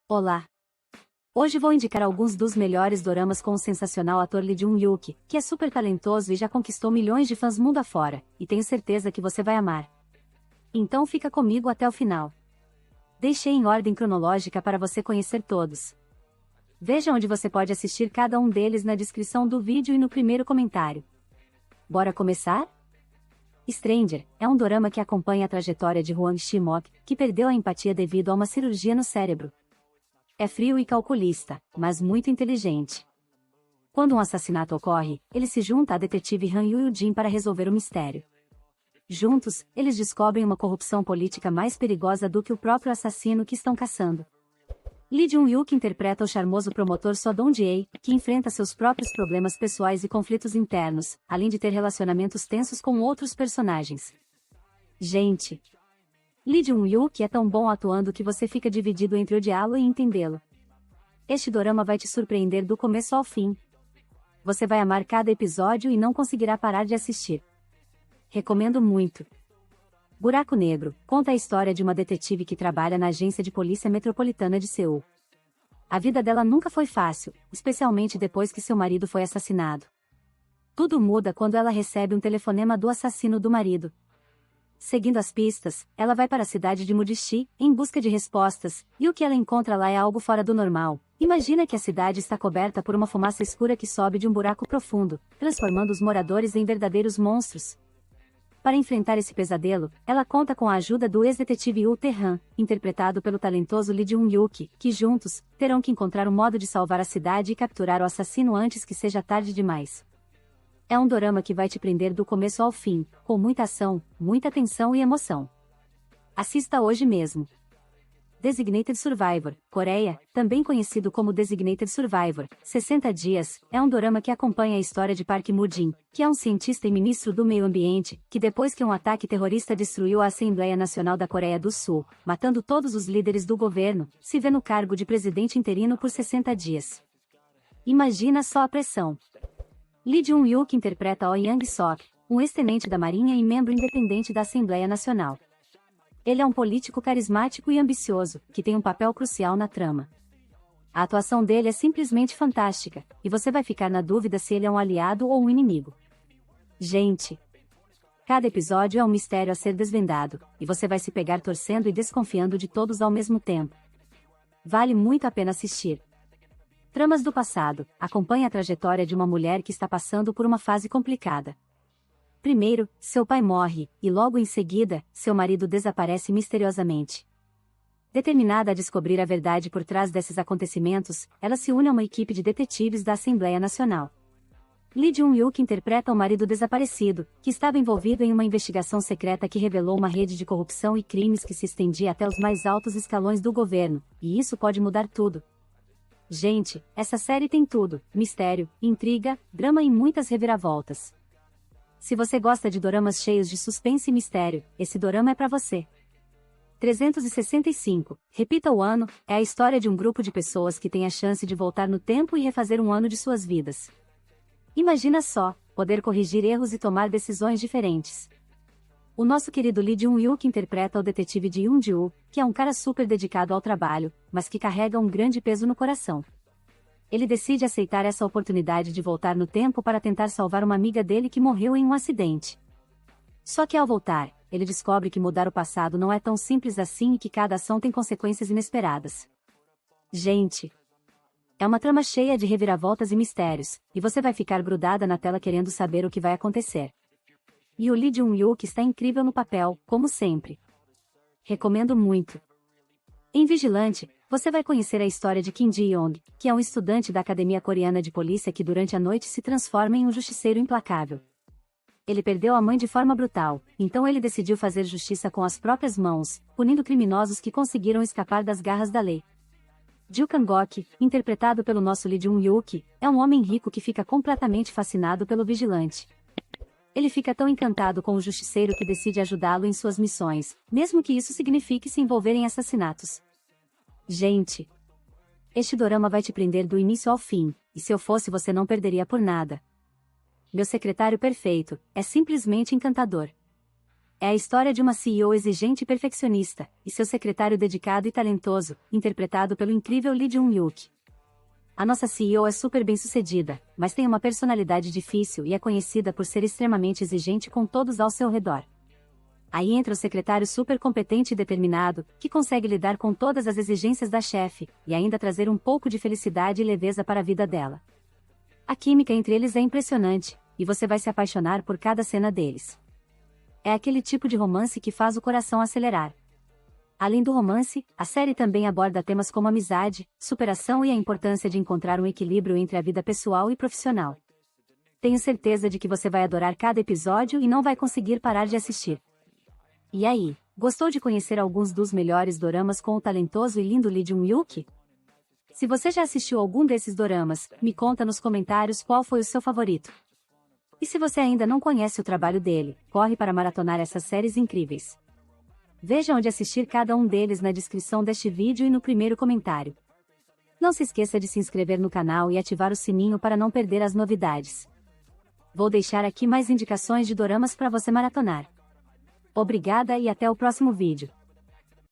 Olá! Hoje vou indicar alguns dos melhores doramas com o sensacional ator Lee Jun-hyuk, que é super talentoso e já conquistou milhões de fãs mundo afora, e tenho certeza que você vai amar. Então fica comigo até o final. Deixei em ordem cronológica para você conhecer todos. Veja onde você pode assistir cada um deles na descrição do vídeo e no primeiro comentário. Bora começar? Stranger é um dorama que acompanha a trajetória de Hwang Shi-mok, que perdeu a empatia devido a uma cirurgia no cérebro. É frio e calculista, mas muito inteligente. Quando um assassinato ocorre, ele se junta à detetive Han Yu-jin para resolver o mistério. Juntos, eles descobrem uma corrupção política mais perigosa do que o próprio assassino que estão caçando. Lee Jun-hyuk interpreta o charmoso promotor So Dong-jae, que enfrenta seus próprios problemas pessoais e conflitos internos, além de ter relacionamentos tensos com outros personagens. Gente! Lee Jun-hyuk é tão bom atuando que você fica dividido entre odiá-lo e entendê-lo. Este dorama vai te surpreender do começo ao fim. Você vai amar cada episódio e não conseguirá parar de assistir. Recomendo muito. Buraco Negro conta a história de uma detetive que trabalha na agência de polícia metropolitana de Seul. A vida dela nunca foi fácil, especialmente depois que seu marido foi assassinado. Tudo muda quando ela recebe um telefonema do assassino do marido. Seguindo as pistas, ela vai para a cidade de Mudishi, em busca de respostas, e o que ela encontra lá é algo fora do normal. Imagina que a cidade está coberta por uma fumaça escura que sobe de um buraco profundo, transformando os moradores em verdadeiros monstros. Para enfrentar esse pesadelo, ela conta com a ajuda do ex-detetive Woo Tae-han, interpretado pelo talentoso Lee Jun-hyuk, que juntos, terão que encontrar um modo de salvar a cidade e capturar o assassino antes que seja tarde demais. É um dorama que vai te prender do começo ao fim, com muita ação, muita tensão e emoção. Assista hoje mesmo. Designated Survivor, Coreia, também conhecido como Designated Survivor, 60 Dias, é um dorama que acompanha a história de Park Moo-jin, que é um cientista e ministro do meio ambiente, que depois que um ataque terrorista destruiu a Assembleia Nacional da Coreia do Sul, matando todos os líderes do governo, se vê no cargo de presidente interino por 60 dias. Imagina só a pressão. Lee Jun-hyuk interpreta Oh Young-sok, um ex-tenente da Marinha e membro independente da Assembleia Nacional. Ele é um político carismático e ambicioso, que tem um papel crucial na trama. A atuação dele é simplesmente fantástica, e você vai ficar na dúvida se ele é um aliado ou um inimigo. Gente! Cada episódio é um mistério a ser desvendado, e você vai se pegar torcendo e desconfiando de todos ao mesmo tempo. Vale muito a pena assistir. Tramas do passado acompanha a trajetória de uma mulher que está passando por uma fase complicada. Primeiro, seu pai morre, e logo em seguida, seu marido desaparece misteriosamente. Determinada a descobrir a verdade por trás desses acontecimentos, ela se une a uma equipe de detetives da Assembleia Nacional. Lee Jun-hyuk interpreta o marido desaparecido, que estava envolvido em uma investigação secreta que revelou uma rede de corrupção e crimes que se estendia até os mais altos escalões do governo, e isso pode mudar tudo. Gente, essa série tem tudo: mistério, intriga, drama e muitas reviravoltas. Se você gosta de doramas cheios de suspense e mistério, esse dorama é pra você. 365, repita o ano, é a história de um grupo de pessoas que tem a chance de voltar no tempo e refazer um ano de suas vidas. Imagina só, poder corrigir erros e tomar decisões diferentes. O nosso querido Lee Jun-hyuk interpreta o detetive de Yoon-ju, que é um cara super dedicado ao trabalho, mas que carrega um grande peso no coração. Ele decide aceitar essa oportunidade de voltar no tempo para tentar salvar uma amiga dele que morreu em um acidente. Só que ao voltar, ele descobre que mudar o passado não é tão simples assim e que cada ação tem consequências inesperadas. Gente! É uma trama cheia de reviravoltas e mistérios, e você vai ficar grudada na tela querendo saber o que vai acontecer. E o Lee Jun-hyuk está incrível no papel, como sempre. Recomendo muito. Em Vigilante, você vai conhecer a história de Kim Ji-young, que é um estudante da Academia Coreana de Polícia que durante a noite se transforma em um justiceiro implacável. Ele perdeu a mãe de forma brutal, então ele decidiu fazer justiça com as próprias mãos, punindo criminosos que conseguiram escapar das garras da lei. Joo Kang-ok, interpretado pelo nosso Lee Jun-hyuk, é um homem rico que fica completamente fascinado pelo vigilante. Ele fica tão encantado com o justiceiro que decide ajudá-lo em suas missões, mesmo que isso signifique se envolver em assassinatos. Gente! Este dorama vai te prender do início ao fim, e se eu fosse você não perderia por nada. Meu secretário perfeito, é simplesmente encantador. É a história de uma CEO exigente e perfeccionista, e seu secretário dedicado e talentoso, interpretado pelo incrível Lee Jun-hyuk. A nossa CEO é super bem-sucedida, mas tem uma personalidade difícil e é conhecida por ser extremamente exigente com todos ao seu redor. Aí entra o secretário super competente e determinado, que consegue lidar com todas as exigências da chefe, e ainda trazer um pouco de felicidade e leveza para a vida dela. A química entre eles é impressionante, e você vai se apaixonar por cada cena deles. É aquele tipo de romance que faz o coração acelerar. Além do romance, a série também aborda temas como amizade, superação e a importância de encontrar um equilíbrio entre a vida pessoal e profissional. Tenho certeza de que você vai adorar cada episódio e não vai conseguir parar de assistir. E aí, gostou de conhecer alguns dos melhores doramas com o talentoso e lindo Lee Jun-hyuk? Se você já assistiu algum desses doramas, me conta nos comentários qual foi o seu favorito. E se você ainda não conhece o trabalho dele, corre para maratonar essas séries incríveis. Veja onde assistir cada um deles na descrição deste vídeo e no primeiro comentário. Não se esqueça de se inscrever no canal e ativar o sininho para não perder as novidades. Vou deixar aqui mais indicações de doramas para você maratonar. Obrigada e até o próximo vídeo.